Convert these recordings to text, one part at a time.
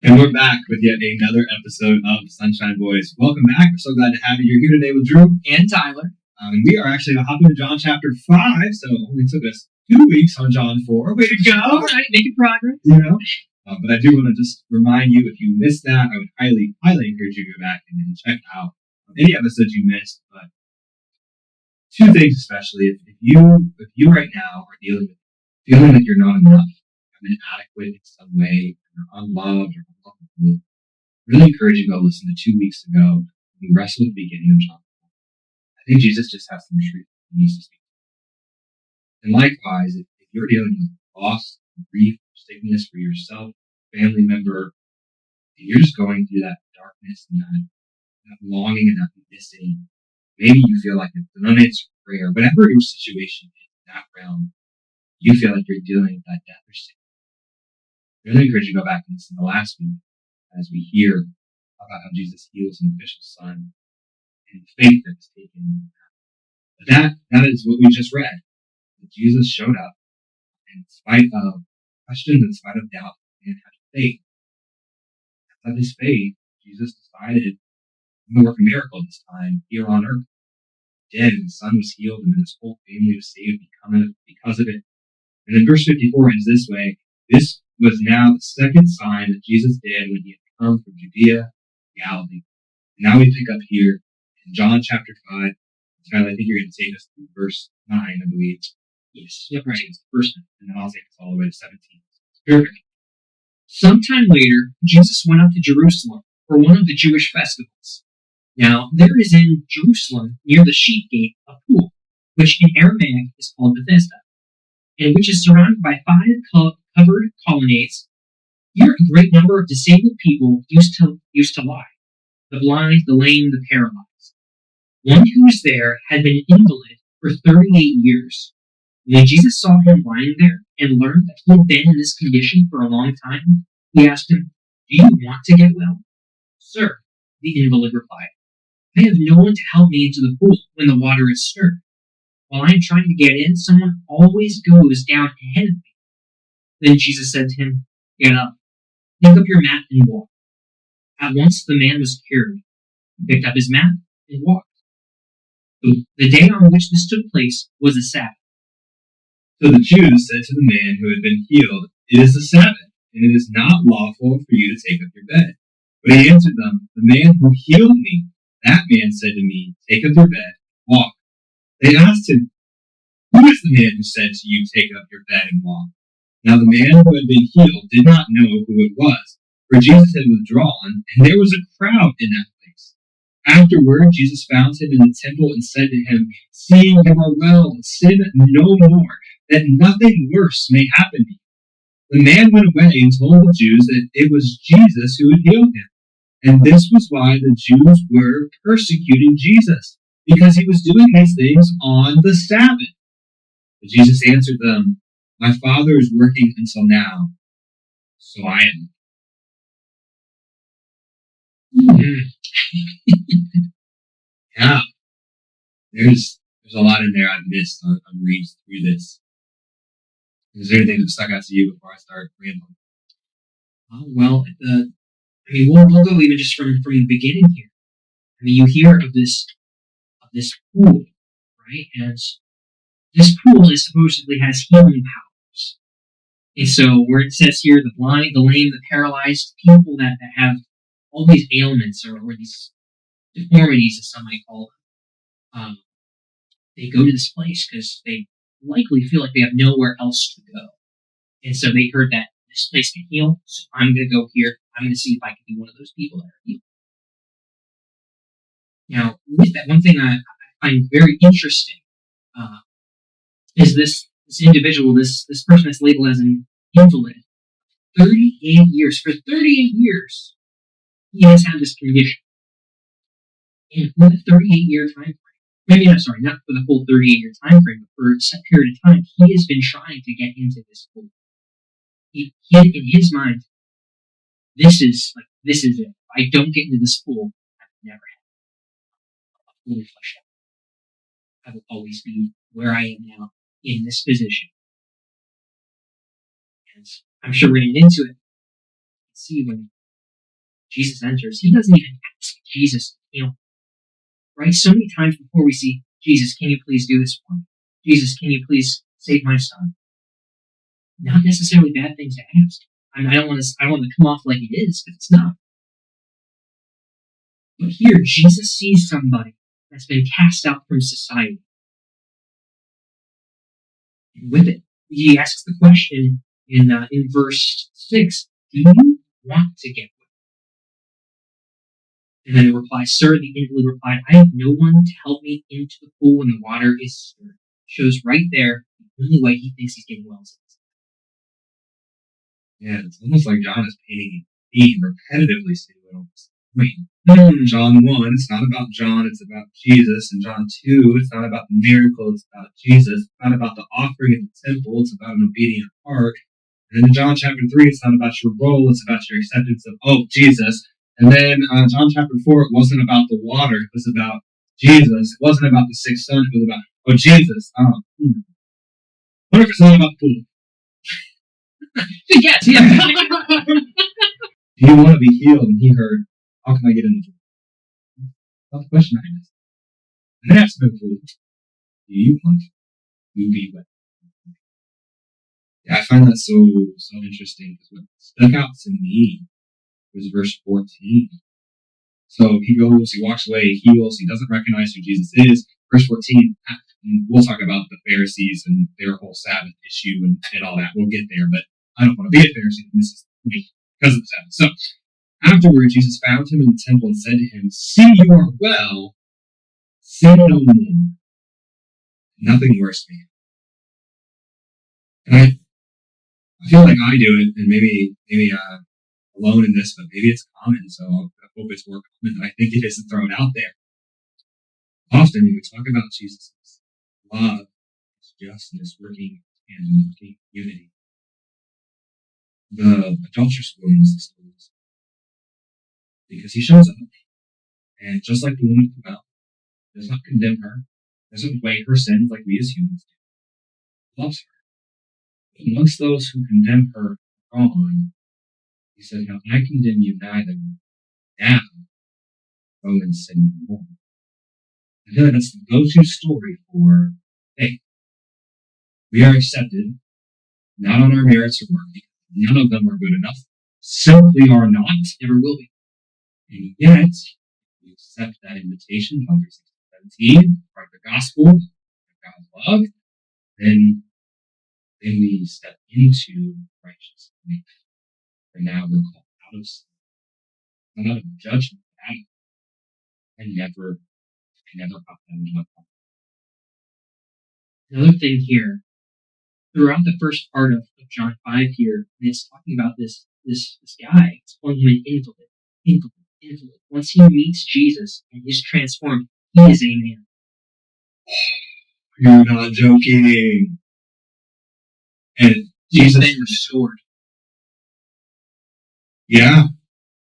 And we're back with yet another episode of Sonshine Boys. Welcome back. We're so glad to have you. You're here today with Drew and Tyler. And we are actually going to hop into John chapter 5. So it only took us 2 weeks on John 4. Way to go. All right, making progress. You know? But I do want to just remind you, if you missed that, I would highly encourage you to go back and check out any episodes you missed. But 2 things especially. If you right now are feeling like you're not enough, inadequate in some way, or unloved or unlovable, really encourage you to go listen to 2 weeks ago. We wrestled at the beginning of John. I think Jesus just has some truth he needs to speak. And likewise, if you're dealing with loss, grief, sickness for yourself, family member, and you're just going through that darkness and that longing and that missing, maybe you feel like it's an unanswered prayer, whatever your situation is in that realm, you feel like you're dealing with that death or sickness. I really encourage you to go back and listen to last week as we hear about how Jesus heals an official son and the faith that was taken. But that is what we just read. That Jesus showed up, and in spite of questions, in spite of doubt, and had faith. Out of his faith, Jesus decided to work a miracle this time here on earth. He did, and his son was healed, and then his whole family was saved because of it. And then verse 54 ends this way. This was now the second sign that Jesus did when he had come from Judea to Galilee. And now we pick up here in John chapter 5. Tyler, I think you're going to take us through verse 9, I believe. Yes, yep, right. Verse 9, and then I'll take us all the way to 17. Perfect. Sometime later, Jesus went up to Jerusalem for one of the Jewish festivals. Now, there is in Jerusalem, near the sheep gate, a pool, which in Aramaic is called Bethesda, and which is surrounded by 5 covered colonnades. Here a great number of disabled people used to lie, the blind, the lame, the paralyzed. One who was there had been an invalid for 38 years. When Jesus saw him lying there and learned that he had been in this condition for a long time, he asked him, "Do you want to get well?" "Sir," the invalid replied, "I have no one to help me into the pool when the water is stirred. While I am trying to get in, someone always goes down ahead of me." Then Jesus said to him, "Get up, pick up your mat and walk." At once the man was cured. He picked up his mat and walked. The day on which this took place was the Sabbath. So the Jews said to the man who had been healed, "It is the Sabbath, and it is not lawful for you to take up your bed." But he answered them, "The man who healed me, that man said to me, 'Take up your bed, walk.'" They asked him, "Who is the man who said to you, 'Take up your bed and walk'?" Now the man who had been healed did not know who it was, for Jesus had withdrawn, and there was a crowd in that place. Afterward, Jesus found him in the temple and said to him, "See, you are well, sin no more, that nothing worse may happen to you." The man went away and told the Jews that it was Jesus who had healed him. And this was why the Jews were persecuting Jesus, because he was doing these things on the Sabbath. But Jesus answered them, "My Father is working until now, so I am." Yeah, there's a lot in there I've missed on reads through this. Is there anything that stuck out to you before I start rambling? We'll go even just from the beginning here. I mean, you hear of this pool, right? And this pool supposedly has healing powers. And so where it says here, the blind, the lame, the paralyzed, people that have all these ailments or these deformities, as some might call them, they go to this place because they likely feel like they have nowhere else to go. And so they heard that this place can heal, so I'm going to go here. I'm going to see if I can be one of those people that are healed. Now, with that, one thing I find very interesting is this individual, this person that's labeled as an invalid. 38 years. For 38 years, he has had this condition. And for the 38-year time frame, not for the full 38-year time frame, but for a set period of time, he has been trying to get into this pool. He in his mind, this is it. If I don't get into this pool, I will never have a fully fleshed out. I will always be where I am now, in this position. And I'm sure we're going to get into it. See when Jesus enters. He doesn't even ask Jesus to heal him. Right? So many times before we see, Jesus, can you please do this for me? Jesus, can you please save my son? Not necessarily bad things to ask. I mean, I don't want to come off like it is, because it's not. But here, Jesus sees somebody that's been cast out from society. And with it, he asks the question in verse 6, do you want to get well? And then it replies, sir, the invalid replied, I have no one to help me into the pool when the water is stirred. Shows right there the only way he thinks he's getting well is Yeah, it's almost like John is painting a theme repetitively. Wait, John 1, it's not about John, it's about Jesus. And John 2, it's not about the miracle, it's about Jesus. It's not about the offering in the temple, it's about an obedient heart. And then in John chapter 3, it's not about your role, it's about your acceptance of, Jesus. And then John chapter 4, it wasn't about the water, it was about Jesus. It wasn't about the sick son, it was about, Jesus. What if it's not about the pool? yes, yeah. Do you want to be healed? And he heard, how can I get in the pool? That's the question I asked. And that's the pool. Do you want to be wet? Yeah, I find that so interesting, because what stuck out to me was verse 14. So he goes, he walks away, he heals, he doesn't recognize who Jesus is. Verse 14, we'll talk about the Pharisees and their whole Sabbath issue and all that. We'll get there, but I don't want to be a Pharisee. This is me because of the Sabbath. So afterward, Jesus found him in the temple and said to him, see, you are well. Sin no more. Nothing worse, man. And I feel like I do it, and maybe alone in this, but maybe it's common. So I hope it's more common than I think it isn't thrown out there. Often when we talk about Jesus' love, his justice, working and working unity, the adulterous woman is exposed because he shows up, and just like the woman at the well, does not condemn her, doesn't weigh her sins like we as humans do, loves her. But amongst those who condemn her wrong, he said, now I condemn you neither. Now go and sin no more. I feel like that's the go-to story for faith. We are accepted, not on our merits or work, because none of them are good enough. Simply are not, never will be. And yet, we accept that invitation, John 3:17, part of the gospel, God's love, then we step into righteousness. And now we're called out of sin, not out of judgment. I never got that into my heart. Another thing here, throughout the first part of John 5 here, and it's talking about this guy, it's calling him an invalid. Once he meets Jesus and is transformed, he is a man. You're not joking. And Jesus been restored. Yeah,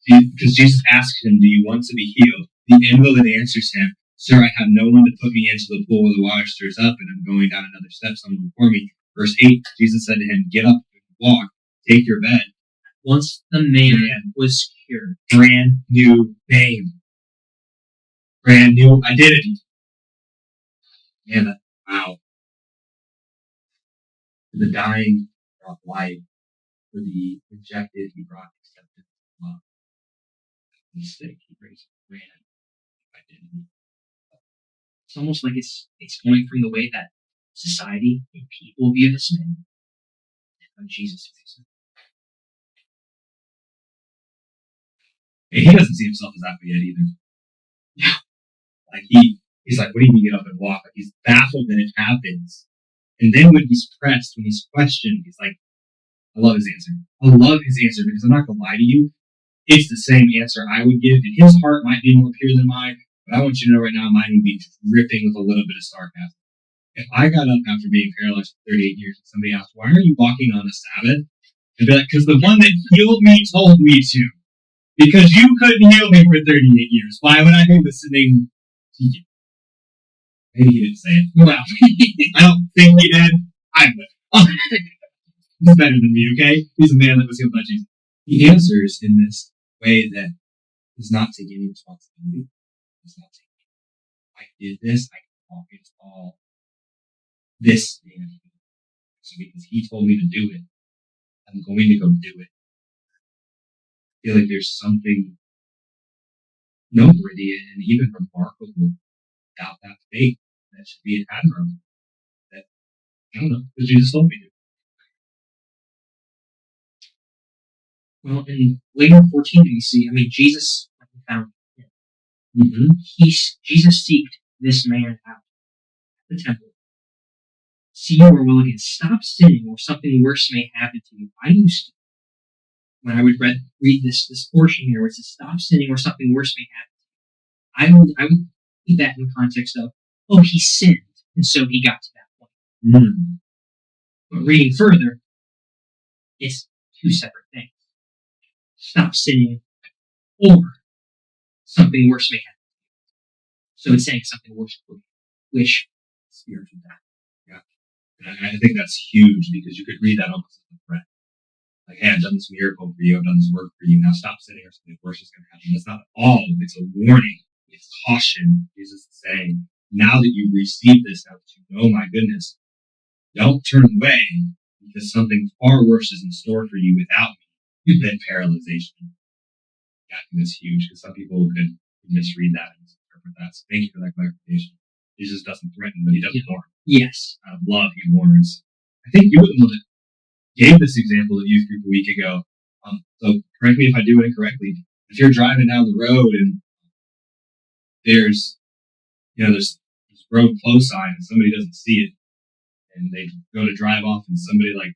because Jesus asks him, do you want to be healed? The invalid answers him, sir, I have no one to put me into the pool where the water stirs up, and I'm going down another step, someone before me. Verse 8, Jesus said to him, get up, walk, take your bed. Once the man was cured. Brand new name. Brand new identity. Man, wow. For the dying, he brought life. For the rejected, he brought acceptance and love. For the sick, he raised brand new identity. It's almost like it's going from the way that society and people view this man and how Jesus views him. And he doesn't see himself as that way yet either. Yeah. Like he's like, what do you mean get up and walk? Like he's baffled that it happens. And then when he's pressed, when he's questioned, he's like, I love his answer. I love his answer because I'm not going to lie to you. It's the same answer I would give. And his heart might be more pure than mine, but I want you to know right now, mine would be dripping with a little bit of sarcasm. If I got up after being paralyzed for 38 years and somebody asked, why are you walking on a Sabbath? I'd be like, because the one that healed me told me to. Because you couldn't heal me for 38 years. Why would I be listening to you? Maybe he didn't say it. Well, I don't think he did. I would. He's better than me, okay? He's a man that was healed by Jesus. He answers in this way that does not take any responsibility. Does not take I did this, I can walk it's all this man. So because he told me to do it, I'm going to go do it. I feel like there's something noteworthy and even remarkable about that faith that should be admirable. That I don't know, because Jesus told me to. Well, in later 14 we see, Jesus found him. Mm-hmm. Jesus seeked this man out at the temple. See you are willing and stop sinning, or something worse may happen to you. I used to, when I would read this portion here, where it says stop sinning, or something worse may happen to you. I would put that in the context of, oh, he sinned, and so he got to that point. Mm. But reading further, it's two separate things. Stop sinning, or something worse may happen. So it's saying something worse will which spiritual death. Yeah. And I think that's huge because you could read that almost as a threat. Like, hey, I've done this miracle for you, I've done this work for you, now stop sinning or something worse is going to happen. That's not at all. It's a warning. It's caution. Jesus is saying, now that you've received this, now that you know my goodness, don't turn away because something far worse is in store for you without me than paralyzation. Yeah, I think that's huge because some people could misread that and misinterpret that. So thank you for that clarification. Jesus doesn't threaten, but he doesn't warn. Yes. Out of love, he warns. I think you were the one that gave this example at youth group a week ago. So correct me if I do it incorrectly. If you're driving down the road and there's this road close sign and somebody doesn't see it, and they go to drive off and somebody like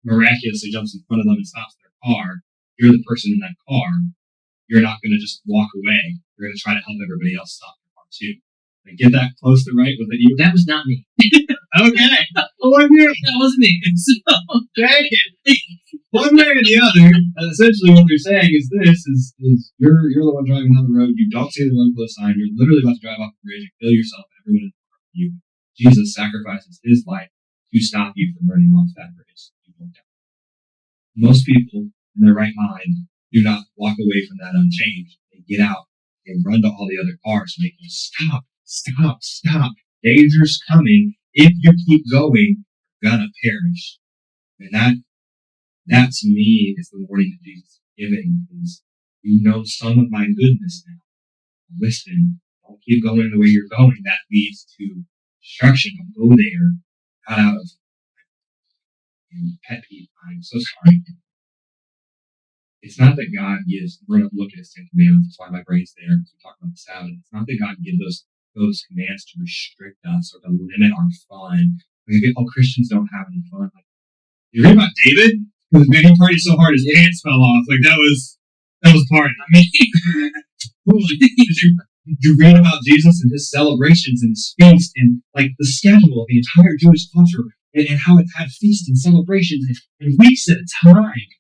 miraculously jumps in front of them and stops their car, you're the person in that car. You're not going to just walk away. You're going to try to help everybody else stop their car too. Like, get that close to right? Was it you? That was not me. Okay. One you. That wasn't me. Okay. One way or the other. Essentially, what they're saying is you're the one driving down the road. You don't see the road close sign. You're literally about to drive off the bridge and kill yourself and everyone in front of you. Jesus sacrifices his life to stop you from running off that bridge. Most people in their right mind do not walk away from that unchanged. They get out and run to all the other cars and they go, stop. Danger's coming. If you keep going, you're gonna perish. And that to me is the warning that Jesus is giving is you know some of my goodness now. Listen, don't keep going the way you're going. That leads to destruction. Don't go there. Not out of pet peeve. I'm so sorry. It's not that God gives, we're going to look at his 10 commandments, that's why my brain's there, because we talk about the Sabbath. It's not that God gives those commands to restrict us or to limit our fun. All Christians don't have any fun. Like, you read about David? Because man, he partied so hard his pants fell off. Like, that was party. Did you read about Jesus and his celebrations and his feast and like the schedule of the entire Jewish culture and how it had feasts and celebrations and weeks at a time?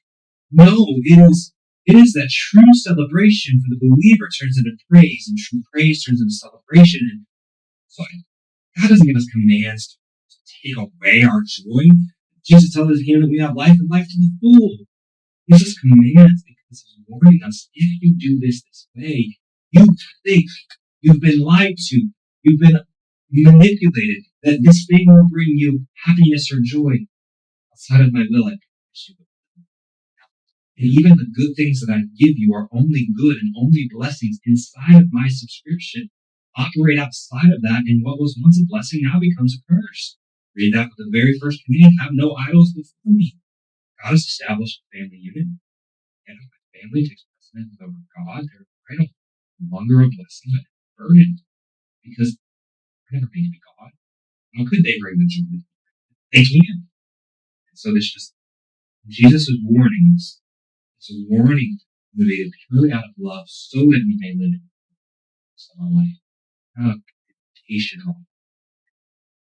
No, it is that true celebration for the believer turns into praise, and true praise turns into celebration. And so God doesn't give us commands to take away our joy. Jesus tells us here that we have life and life to the full. He gives us commands because he's warning us, if you do this way, you think you've been lied to, you've been manipulated, that this thing will bring you happiness or joy outside of my will. And even the good things that I give you are only good and only blessings inside of my subscription. Operate outside of that, and what was once a blessing now becomes a curse. Read that with the very first command, have no idols before me. God has established a family unit, and if my family takes precedence over God, they're idol, no longer a blessing, but a burden, because they're never going to be God. How could they bring the joy? They can't. And so Jesus is warning us. It's a warning motivated purely out of love so that we may live in our life. Not a temptation at all.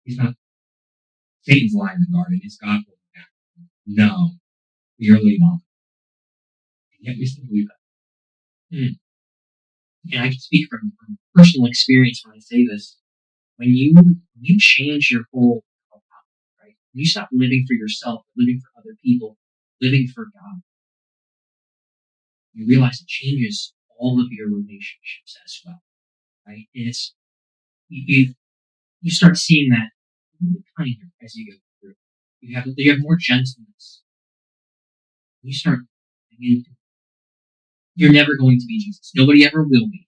He's not Satan's lying in the garden. It's God holding back. No, clearly not. And yet we still believe that. And I can speak from personal experience when I say this. When you change your whole life, right? When you stop living for yourself, living for other people, living for God, you realize it changes all of your relationships as well, right? It's you start seeing that kinder as you go through. You have more gentleness. You start. You're never going to be Jesus. Nobody ever will be.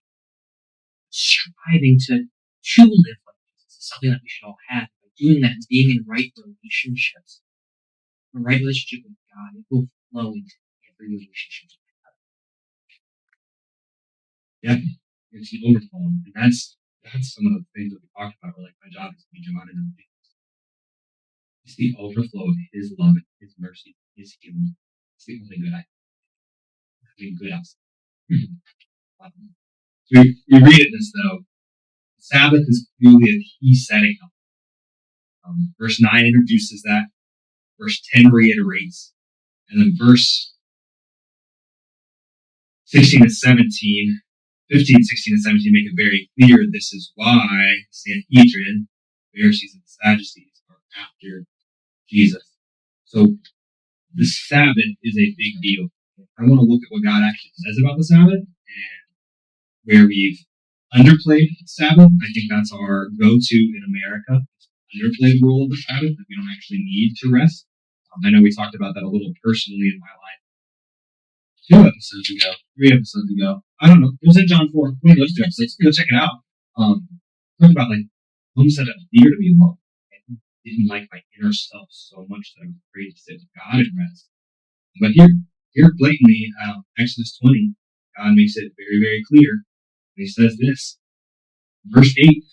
Striving to live like Jesus is something that we should all have. By doing that and being in right relationships, a right relationship with God, it will flow into every relationship. Yeah, it's an overflow, and that's some of the things that we talked about. Where like my job is to be divided in things. It's the overflow of His love, His mercy, His healing. It's the only good I mean, good else. We read it as though Sabbath is clearly a key setting. Verse 9 introduces that. Verse 10 reiterates. And then verse 16 and 17, 15, 16, and 17 make it very clear this is why Sanhedrin, Pharisees, and Sadducees are after Jesus. So the Sabbath is a big deal. I want to look at what God actually says about the Sabbath and where we've underplayed Sabbath. I think that's our go-to in America. Underplayed role of the Sabbath, that we don't actually need to rest. I know we talked about that a little personally in my life 3 episodes ago. I don't know. It was in John 4. One of those 2 episodes. Go check it out. Talk about like almost had a fear to be alone. I didn't like my inner self so much that I was afraid to sit with God and rest. But here blatantly, Exodus 20, God makes it very, very clear. And He says this, verse 8,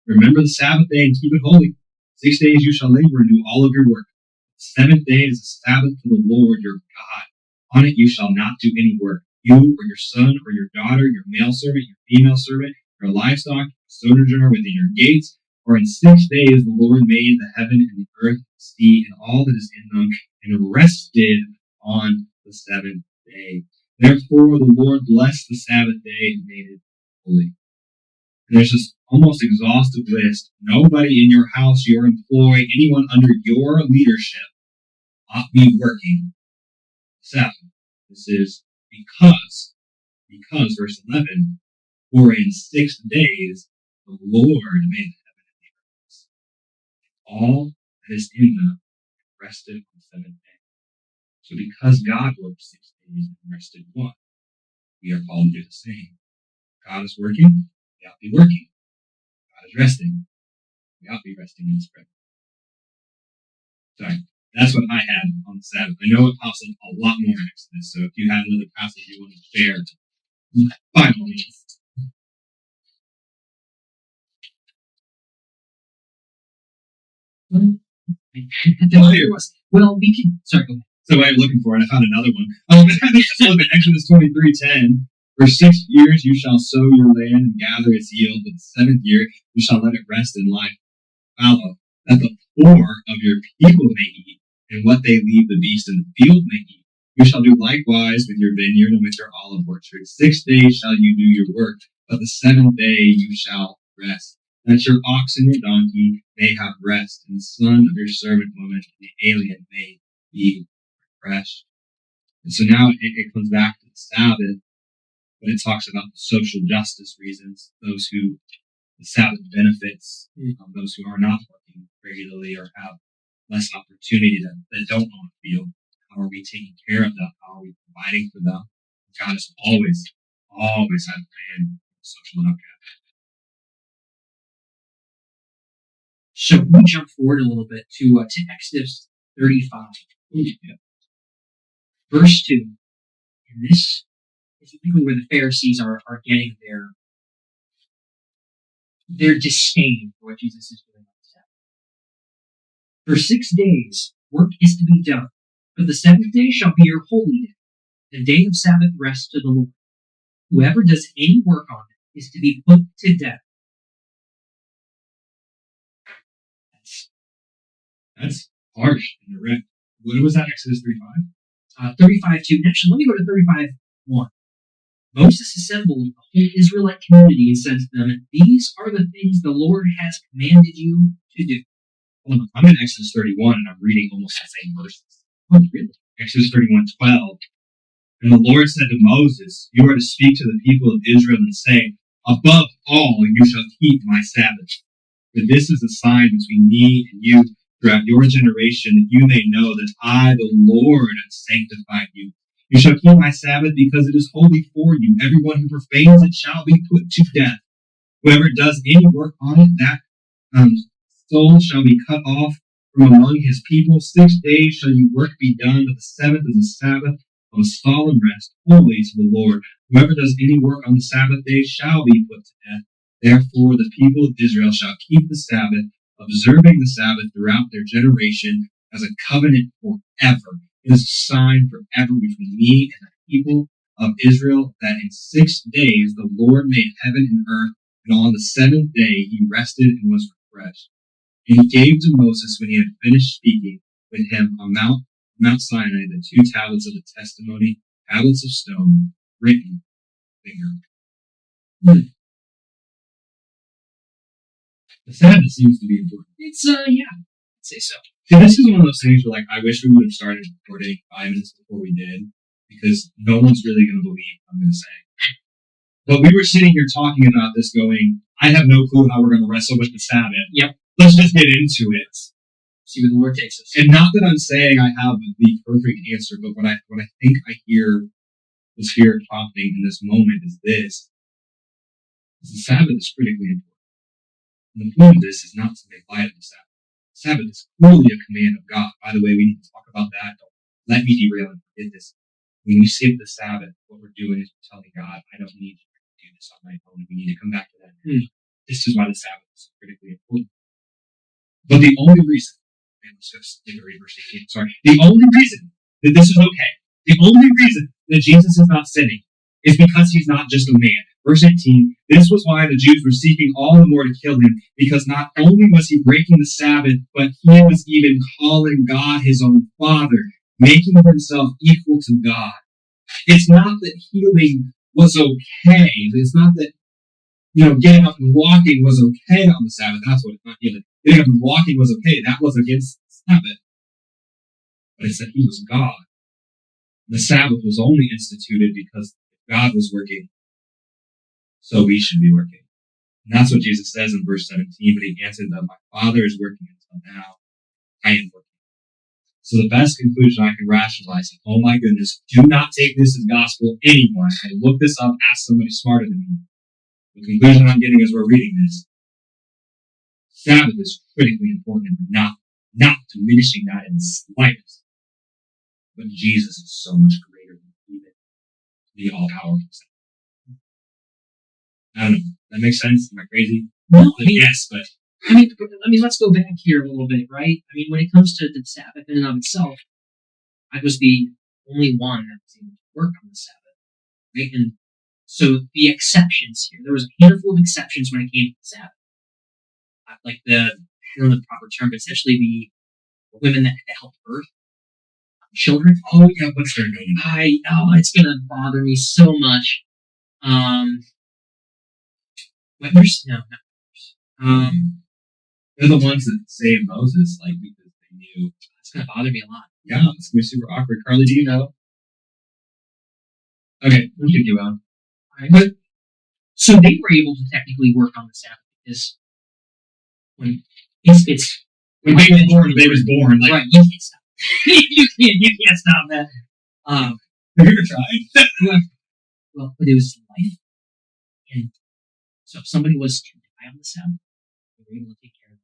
remember the Sabbath day and keep it holy. 6 days you shall labor and do all of your work. The 7th day is a Sabbath to the Lord your God. On it you shall not do any work. You or your son or your daughter, your male servant, your female servant, your livestock, your sojourner within your gates. For in 6 days the Lord made the heaven and the earth, the sea, and all that is in them, and rested on the 7th day. Therefore the Lord blessed the Sabbath day and made it holy. And there's this almost exhaustive list. Nobody in your house, your employee, anyone under your leadership ought be working Sabbath. This is because, verse 11, for in 6 days the Lord made the heaven and the earth, all that is in them, rested on the 7th day. So because God worked 6 days and rested 1, we are called to do the same. God is working, we ought to be working. God is resting, we ought to be resting in His presence. Sorry, that's what I had on the Sabbath. I know it pops up a lot more next to this, so if you have another passage you want to share, by all means. Well, we can. Sorry, go ahead. So I'm looking for it. I found another one. Exodus 23:10. For 6 years you shall sow your land and gather its yield, but the 7th year you shall let it rest and lie fallow, that the poor of your people may eat, and what they leave the beast in the field may eat. You shall do likewise with your vineyard and with your olive orchard. 6 days shall you do your work, but the 7th day you shall rest, that your ox and your donkey may have rest, and the son of your servant woman and the alien may be refreshed. And so now it comes back to the Sabbath, but it talks about the social justice reasons, those who the Sabbath benefits, those who are not working regularly or have less opportunity that don't own a field. How are we taking care of them? How are we providing for them? God has always had a plan for social and outcast. So we jump forward a little bit to Exodus 35. Yeah. Verse 2. And this is particularly where the Pharisees are getting their disdain for what Jesus is doing on the Sabbath. For 6 days work is to be done, but the 7th day shall be your holy day, the day of Sabbath rest to the Lord. Whoever does any work on it is to be put to death. That's harsh and direct. What was that, Exodus 35? 35:2. Actually, let me go to 35:1. Moses assembled the whole Israelite community and said to them, "These are the things the Lord has commanded you to do." Hold on. I'm in Exodus 31 and I'm reading almost the same verses. Oh, really? Exodus 31:12. And the Lord said to Moses, "You are to speak to the people of Israel and say, above all, you shall keep my Sabbath. For this is a sign between me and you throughout your generation, that you may know that I, the Lord, have sanctified you. You shall keep my Sabbath because it is holy for you. Everyone who profanes it shall be put to death. Whoever does any work on it, that soul shall be cut off from among his people. 6 days shall your work be done, but the seventh is a Sabbath of a solemn rest, holy to the Lord. Whoever does any work on the Sabbath day shall be put to death. Therefore the people of Israel shall keep the Sabbath, observing the Sabbath throughout their generation as a covenant forever. It is a sign forever between me and the people of Israel, that in 6 days the Lord made heaven and earth, and on the seventh day he rested and was refreshed. And he gave to Moses, when he had finished speaking with him on Mount Sinai, the 2 tablets of the testimony, tablets of stone, written finger. The Sabbath seems to be important. It's, yeah, I'd say so. See, this is one of those things where, like, I wish we would have started recording 5 minutes before we did, because no one's really going to believe what I'm going to say. But we were sitting here talking about this going, I have no clue how we're going to wrestle with the Sabbath. Yep. Let's just get into it. See where the Lord takes us. And not that I'm saying I have the perfect answer, but what I think I hear the Spirit prompting in this moment is this. The Sabbath is critically important. And the point of this is not to make light of the Sabbath. The Sabbath is clearly a command of God. By the way, we need to talk about that. Don't let me derail and forget this. When we skip the Sabbath, what we're doing is we're telling God, I don't need you to do this on my own. We need to come back to that. This is why the Sabbath is so critically important. But the only reason, let's just read verse 18, sorry. The only reason that this is okay, the only reason that Jesus is not sinning is because he's not just a man. Verse 18, this was why the Jews were seeking all the more to kill him, because not only was he breaking the Sabbath, but he was even calling God his own Father, making himself equal to God. It's not that healing was okay. It's not that, getting up and walking was okay on the Sabbath. That's what it's not healing. Getting up and walking was okay. That was against the Sabbath. But it's that he was God. The Sabbath was only instituted because God was working, so we should be working. And that's what Jesus says in verse 17, but he answered them, my Father is working until now. I am working. So the best conclusion I can rationalize is, oh my goodness, do not take this as gospel, anyone. And look this up, ask somebody smarter than me. The conclusion I'm getting as we're reading this, Sabbath is critically important, and not diminishing that in the slightest. But Jesus is so much greater than even the all-powerful Sabbath. I don't know. That makes sense? Am I crazy? No, yes, but I mean, let's go back here a little bit, right? I mean, when it comes to the Sabbath in and of itself, I was the only one that was able to work on the Sabbath, right? And so the exceptions here, there was a handful of exceptions when it came to the Sabbath. Like I don't know the proper term, but essentially the women that helped birth children. Oh yeah, what's their name? It's gonna bother me so much. Witners? No, not witners. They're the ones that saved Moses, like, because they knew. It's gonna bother me a lot. Yeah, it's gonna be super awkward. Carly, do you know? Okay, we can go on. Right. But so they were able to technically work on the Sabbath because when baby was born, like, right, you can't stop. you can't stop that. Have you ever tried? Well, but it was life, and so if somebody was to die on the Sabbath, they were able to take care of it.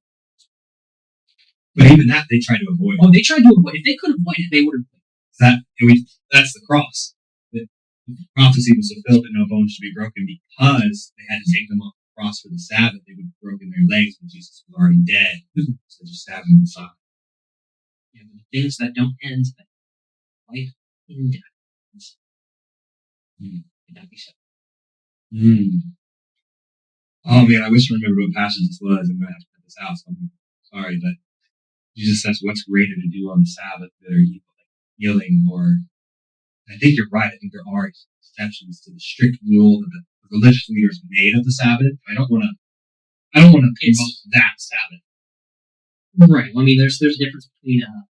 But even that, they tried to avoid. Oh, they tried to avoid. If they could avoid it, they would have. That's the cross. The prophecy was fulfilled that no bones should be broken, because they had to take them off the cross for the Sabbath. They would have broken their legs, but Jesus was already dead. So just stab him in the side. Yeah, but the things that don't end, that life in death. Could that be so? Oh man, I wish I remembered what passage this was. I'm gonna have to cut this out. So I'm sorry, but Jesus says, "What's greater to do on the Sabbath that are healing?" Or I think you're right. I think there are exceptions to the strict rule that the religious leaders made of the Sabbath. I don't want to promote that Sabbath. Right. Well, I mean, there's a difference between a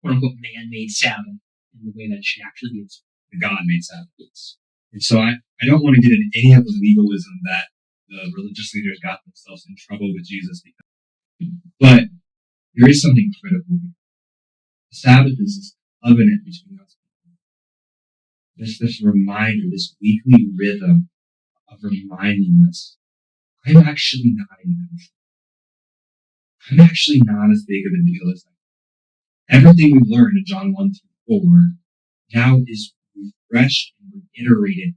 quote unquote man-made Sabbath and the way that it should actually be. the God-made Sabbath. And so I don't want to get into any of the legalism that the religious leaders got themselves in trouble with Jesus. But there is something critical here. The Sabbath is this covenant between us. This reminder, this weekly rhythm of reminding us, I'm actually not in control. I'm actually not as big of a deal as I am. Everything we've learned in John 1 through 4 now is refreshed and reiterated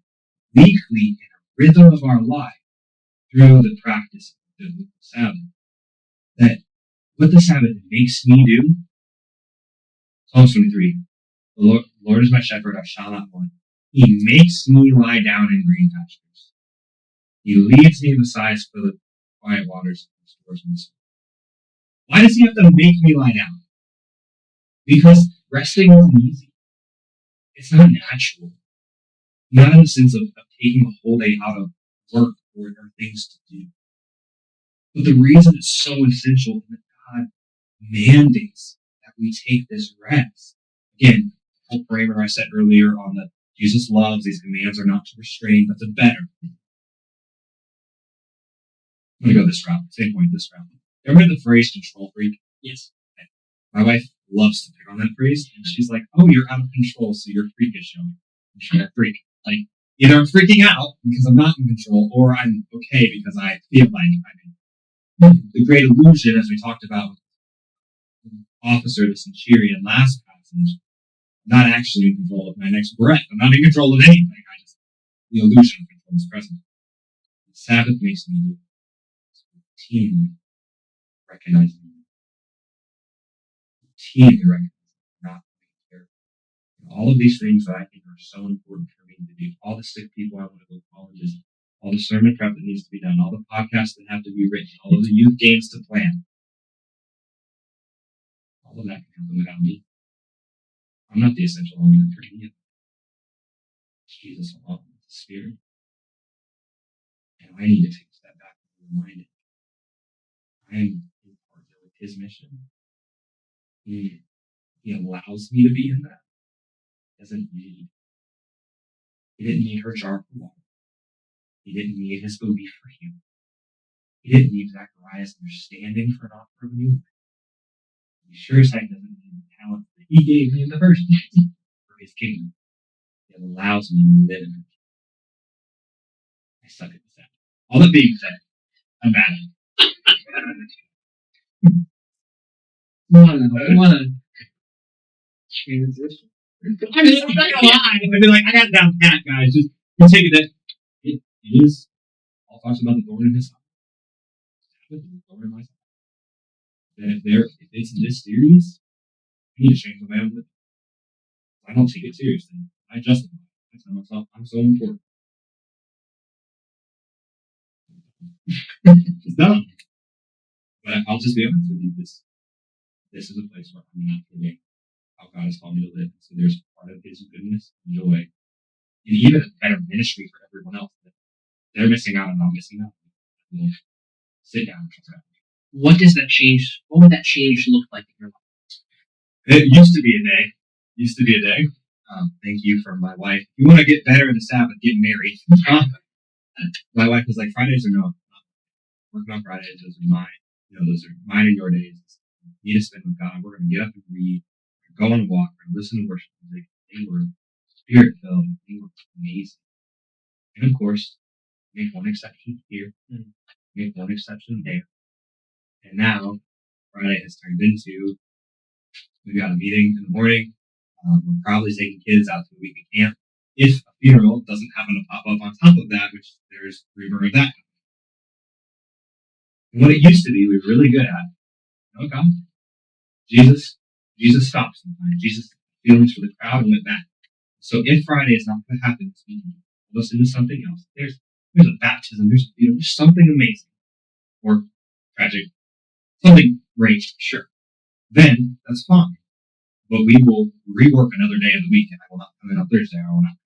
weekly in a rhythm of our life through the practice of the biblical Sabbath. That what the Sabbath makes me do, Psalm 23, the Lord is my shepherd, I shall not want. He makes me lie down in green pastures. He leads me beside the quiet waters and restores my soul. Why does he have to make me lie down? Because resting isn't easy. It's not natural. Not in the sense of taking a whole day out of work or things to do. But the reason it's so essential is that God mandates that we take this rest. Again, the whole parameter I said earlier on that Jesus loves, these commands are not to restrain, but to better. I'm going to go this route, same point, this route. Ever heard the phrase control freak? Yes. Okay. My wife loves to pick on that phrase, and she's like, oh, you're out of control, so your freak is showing. I'm a freak. Like, either I'm freaking out because I'm not in control, or I'm okay because I feel like I'm in. The great illusion, as we talked about with the officer, the centurion, last passage, I'm not actually in control of my next breath. I'm not in control of anything. The illusion of control is present. The Sabbath makes me routinely recognizing not taking care of. All of these things that I think are so important for me to do, all the sick people I want to go call and visit, all the sermon prep that needs to be done, all the podcasts that have to be written, all of the youth games to plan, all of that can happen without me. I'm not the essential element for any of it. It's Jesus alone, the Spirit. And I need to take a step back and be reminded I'm in partner with His mission. He allows me to be in that. He doesn't need. He didn't need her jar for water. He didn't need his belief for healing. He didn't need Zachariah's understanding for an offer of a new life. He sure as heck doesn't need the talent that he gave me in the first place for his kingdom. It allows me to live in it. I suck at this. All that being said, I'm bad at it. I want to transition. I'm not gonna lie. I'd be like, I got it down pat, guys. Just you take it. It is. All talks about the thorn in his side. The thorn in my side. That if it's this serious, I need to change the way I'm living. I don't take it seriously. I justify it. I tell myself I'm so important. It's dumb. But I'll just be honest with you. This is a place where I'm not forgetting how God has called me to live. So there's part of His goodness, joy, and even a better ministry for everyone else. They're missing out, and I'm missing out. We'll sit down and talk about it. What does that change? What would that change look like in your life? It used to be a day. Thank you for my wife. If you want to get better in the Sabbath, get married. My wife was like, Fridays are no. Working on Fridays, those are mine. Those are mine and your days. We need to spend with God. We're going to get up and read. We're going to go on a walk. We're going to listen to worship music. They were spirit-filled. They were amazing. And of course, make one exception here. Make one exception there. And now, Friday has turned into, we've got a meeting in the morning. We're probably taking kids out to a week of camp. If a funeral doesn't happen to pop up on top of that, which there's rumor of that. And what it used to be, we were really good at. Okay. Jesus stopped sometimes. Jesus feelings for the crowd and went back. So if Friday is not going to happen this weekend, let's do something else. There's a baptism. There's something amazing or tragic, something great. Sure. Then that's fine. But we will rework another day of the week, and I will not come in on Thursday. I will not.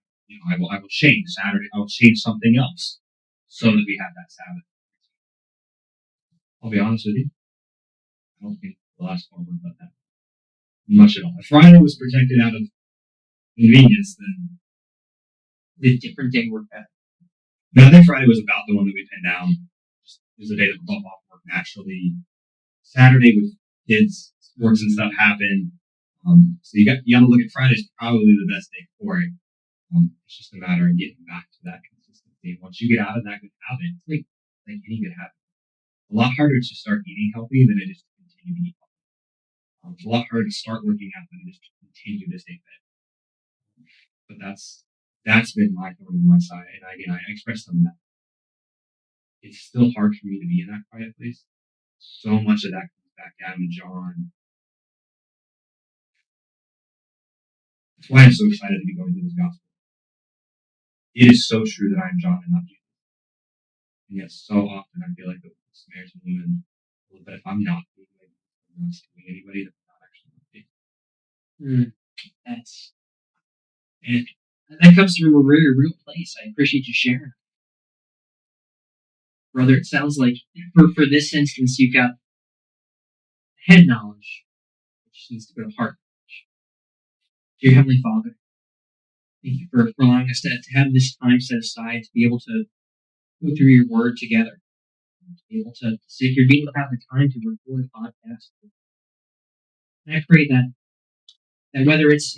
I will change Saturday. I will change something else so that we have that Sabbath. I'll be honest with you. I don't think the last one was about that much at all. If Friday was protected out of convenience, then Would a different day work better? But I think Friday was about the one that we pinned down. It was the day that we're both off work naturally. Saturday with kids, sports and stuff happen. So you got to look at Friday as probably the best day for it. It's just a matter of getting back to that consistency. Once you get out of that good habit, it's like any good habit. A lot harder to start eating healthy than it is to continue to eat healthy. It's a lot harder to start working out than it is to continue to stay fit. But that's been my thorn in my side. And again, I expressed some of that. It's still hard for me to be in that quiet place. So much of that comes back down to John. That's why I'm so excited to be going through this gospel. It is so true that I am John and not Jesus. And yet so often I feel like the Samaritan woman, but if I'm not being like I'm not doing anybody that's not actually me. And that comes from a very real place. I appreciate you sharing. Brother, it sounds like for this instance you've got head knowledge, which needs to go to heart knowledge. Dear Heavenly Father, thank you for allowing us to have this time set aside to be able to go through your word together. To be able to sit here, be able to have the time to record a podcast. And I pray that whether it's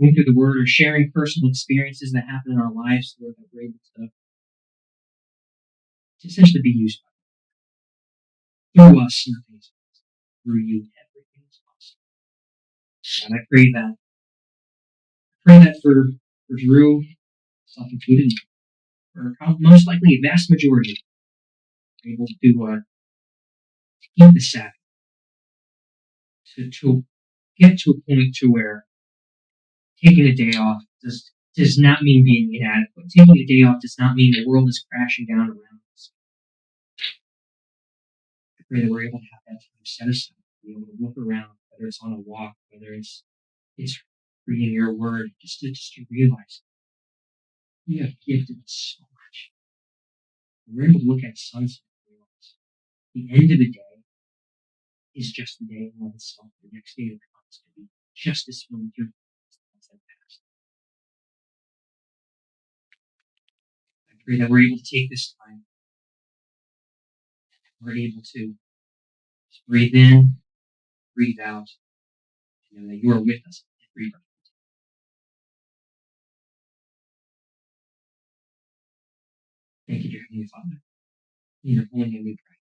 going through the word or sharing personal experiences that happen in our lives, Lord, that we're able to essentially be used by you. Through us, nothing is possible. Through you, everything is possible. And I pray that for Drew, self-included, or most likely a vast majority, are able to keep the Sabbath, to get to a point to where taking a day off does not mean being inadequate. Taking a day off does not mean the world is crashing down around us. I pray that we're able to have that time set aside, to be able to look around, whether it's on a walk, whether it's reading your word, just to realize you have gifted us so much. We're able to look at sunset and realize the end of the day is just the day in itself. The next day that comes to be just as full of joy as that past. I pray that we're able to take this time. We're able to just breathe in, breathe out, and know that you are with us every breath. Thank you, dear Heavenly Father. In your holy name we pray.